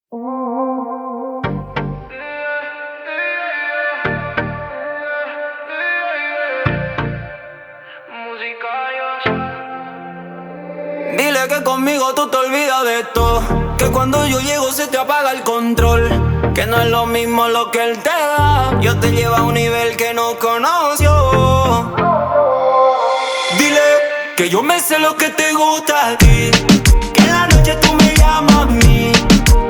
Dile que conmigo tú te olvidas de todo, que cuando yo llego se te apaga el control, que no es lo mismo lo que él te da. Yo te llevo a un nivel que no conoció. Dile que yo me sé lo que te gusta a ti, que en la noche tú me llamas a mí,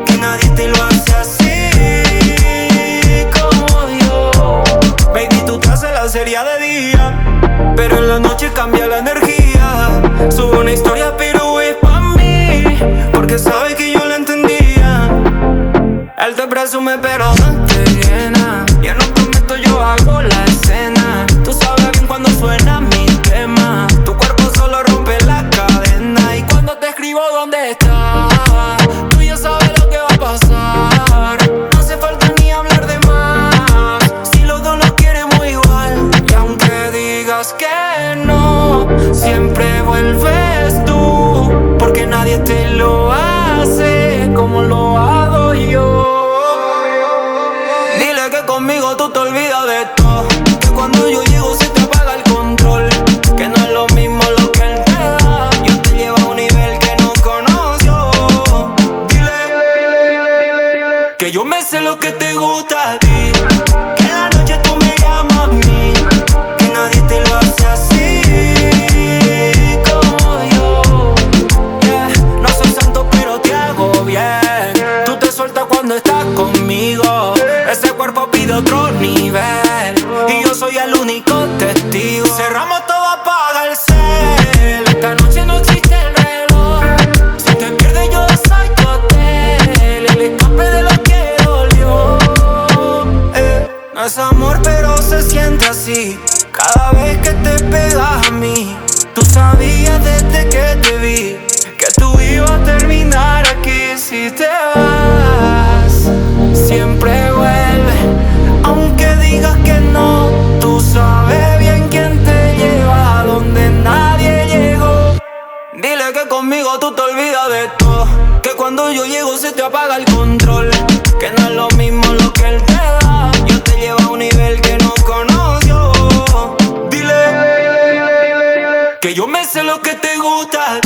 que nadie te lo hace así como yo. Baby, tú te haces la serie de día, pero en la noche cambia la energía. Subo una historia pero es pa' mí, porque sabe que yo la entendía. Él te presume pero no te llena. Ya no prometo, yo hago la escena. Tú sabes bien cuando suena mi tema. Tu cuerpo solo rompe la cadena. Y cuando te escribo ¿dónde estás? Tú ya sabes lo que va a pasar. No hace falta ni hablar de más, si los dos lo queremos igual. Y aunque digas que no, siempre vuelves tú, porque nadie te lo hace como lo hago yo. Dile que conmigo tú te olvidas de todo, que cuando yo llego se te apaga el control, que no es lo mismo lo que él te da. Yo te llevo a un nivel que no conoció. Dile que yo me sé lo que te gusta a ti, que en la noche tú me llamas a mí, que nadie te lo hace así como yo. Yeah, no soy santo pero te hago bien. Tú te sueltas cuando estás conmigo. Ese cuerpo pide otro nivel y yo soy el único testigo. Cerramos todo, apaga el cel. Esta noche no existe el reloj. Si te pierdes yo soy tu hotel, el escape de lo que dolió. No es amor pero se siente así cada vez que te pegas a mí. Tú sabías desde que te vi que tú ibas a terminar aquí. Si te vas, siempre vuelve, aunque digas que no. Tú sabes bien quién te lleva a donde nadie llegó. Dile que conmigo tú te olvidas de todo, que cuando yo llego se te apaga el control, que no es lo mismo lo que él te da. Yo te llevo a un nivel que no conoció. Dile que yo me sé lo que te gusta.